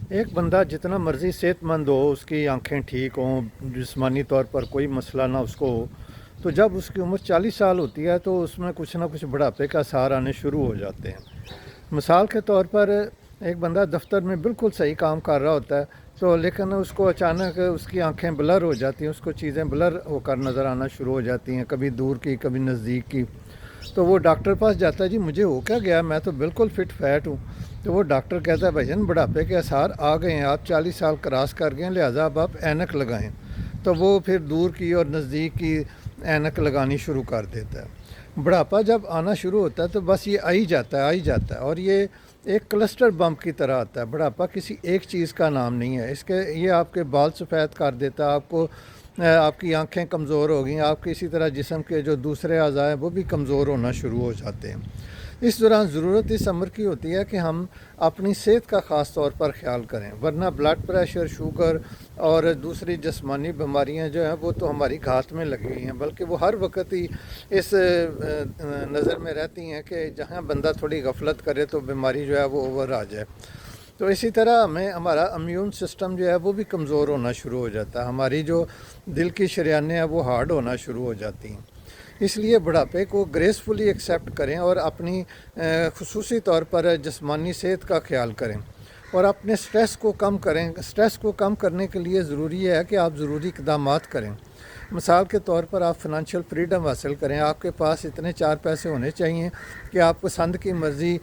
एक बंदा जितना मर्ज़ी सेहतमंद हो, उसकी आंखें ठीक हों, जिस्मानी तौर पर कोई मसला ना उसको हो, तो जब उसकी उम्र 40 साल होती है तो उसमें कुछ ना कुछ बुढ़ापे का आसार आने शुरू हो जाते हैं। मिसाल के तौर पर एक बंदा दफ्तर में बिल्कुल सही काम कर रहा होता है, तो लेकिन उसको अचानक उसकी आंखें ब्लर हो जाती हैं, उसको चीज़ें ब्लर होकर नज़र आना शुरू हो जाती हैं, कभी दूर की कभी नज़दीक की। तो वो डॉक्टर पास जाता है, जी मुझे हो क्या गया, मैं तो बिल्कुल फिट फैट हूँ। तो वो डॉक्टर कहता है, भाईजान बुढ़ापे के आसार आ गए हैं, आप 40 साल क्रॉस कर गए हैं, लिहाजा अब आप ऐनक लगाएं। तो वो फिर दूर की और नज़दीक की ऐनक लगानी शुरू कर देता है। बुढ़ापा जब आना शुरू होता है तो बस ये आ ही जाता है, और ये एक क्लस्टर बम की तरह आता है। बुढ़ापा किसी एक चीज़ का नाम नहीं है, इसके ये आपके बाल सफ़ेद कर देता है, आपको आपकी आंखें कमज़ोर हो गई, आपके इसी तरह जिस्म के जो दूसरे अज़ा हैं वो भी कमज़ोर होना शुरू हो जाते हैं। इस दौरान ज़रूरत इस अमर की होती है कि हम अपनी सेहत का ख़ास तौर पर ख्याल करें, वरना ब्लड प्रेशर, शुगर और दूसरी जिस्मानी बीमारियां जो हैं वो तो हमारी घात में लगी हुई हैं, बल्कि वो हर वक्त ही इस नज़र में रहती हैं कि जहां बंदा थोड़ी गफलत करे तो बीमारी जो है वो ओवर आ जाए। तो इसी तरह हमें हमारा इम्यून सिस्टम जो है वो भी कमज़ोर होना शुरू हो जाता है, हमारी जो दिल की शरियानें हैं वो हार्ड होना शुरू हो जाती हैं। इसलिए बुढ़ापे को ग्रेसफुली एक्सेप्ट करें और अपनी खुसूसी तौर पर जिस्मानी सेहत का ख्याल करें, और अपने स्ट्रेस को कम करें। स्ट्रेस को कम करने के लिए ज़रूरी है कि आप ज़रूरी इक़दामात करें। मिसाल के तौर पर आप फ़ाइनेंशियल फ्रीडम हासिल करें, आपके पास इतने 4 पैसे होने चाहिए कि आप पसंद की मर्ज़ी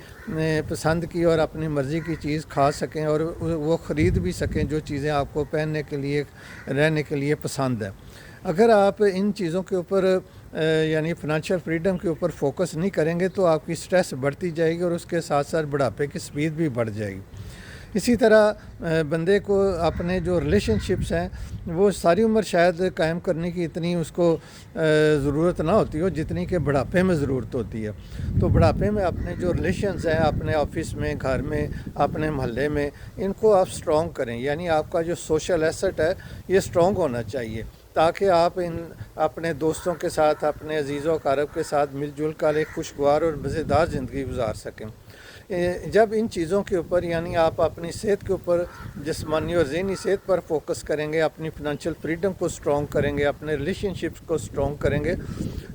पसंद की और अपनी मर्ज़ी की चीज़ खा सकें और वो ख़रीद भी सकें जो चीज़ें आपको पहनने के लिए, रहने के लिए पसंद है। अगर आप इन चीज़ों के ऊपर यानी फ़ाइनेंशियल फ्रीडम के ऊपर फोकस नहीं करेंगे तो आपकी स्ट्रेस बढ़ती जाएगी और उसके साथ साथ बुढ़ापे की स्पीड भी बढ़ जाएगी। इसी तरह बंदे को अपने जो रिलेशनशिप्स हैं वो सारी उम्र शायद कायम करने की इतनी उसको ज़रूरत ना होती हो जितनी कि बुढ़ापे में ज़रूरत होती है। तो बुढ़ापे में अपने जो रिलेशंस हैं, अपने ऑफिस में, घर में, अपने मोहल्ले में, इनको आप स्ट्रॉन्ग करें, यानी आपका जो सोशल एसेट है ये स्ट्रॉन्ग होना चाहिए, ताकि आप इन अपने दोस्तों के साथ, अपने अजीज़ों कारब के साथ मिलजुल कर एक खुशगवार और मज़ेदार ज़िंदगी गुजार सकें। जब इन चीज़ों के ऊपर यानी आप अपनी सेहत के ऊपर, जिस्मानी और ज़हनी सेहत पर फोकस करेंगे, अपनी फ़ाइनेंशियल फ्रीडम को स्ट्रॉन्ग करेंगे, अपने रिलेशनशिप्स को स्ट्रॉन्ग करेंगे,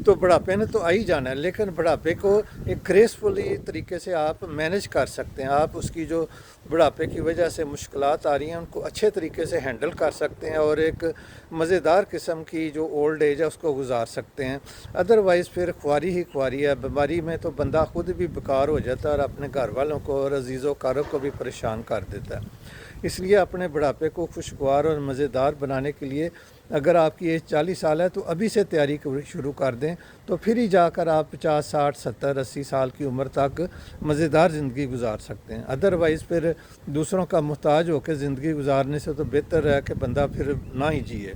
तो बुढ़ापे ने तो आ ही जाना है, लेकिन बुढ़ापे को एक ग्रेसफुली तरीके से आप मैनेज कर सकते हैं। आप उसकी जो बुढ़ापे की वजह से मुश्किलात आ रही हैं उनको अच्छे तरीके से हैंडल कर सकते हैं और एक मज़ेदार किस्म की जो ओल्ड एज है उसको गुजार सकते हैं। अदरवाइज़ फिर ख्वारी ही ख्वारी है, बीमारी में तो बंदा खुद भी बेकार हो जाता है और अपने घर वालों को और अजीज़ों कारब को भी परेशान कर देता है। इसलिए अपने बुढ़ापे को खुशगवार और मज़ेदार बनाने के लिए अगर आपकी एज 40 साल है तो अभी से तैयारी शुरू कर दें, तो फिर ही जाकर आप 50, 60, 70, 80 साल की उम्र तक मज़ेदार ज़िंदगी गुजार सकते हैं। अदरवाइज़ फिर दूसरों का मुहताज होकर ज़िंदगी गुजारने से तो बेहतर है कि बंदा फिर ना ही जिए।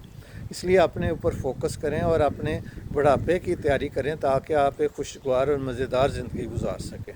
इसलिए अपने ऊपर फोकस करें और अपने बुढ़ापे की तैयारी करें ताकि आप एक खुशगवार और मज़ेदार ज़िंदगी गुजार सकें।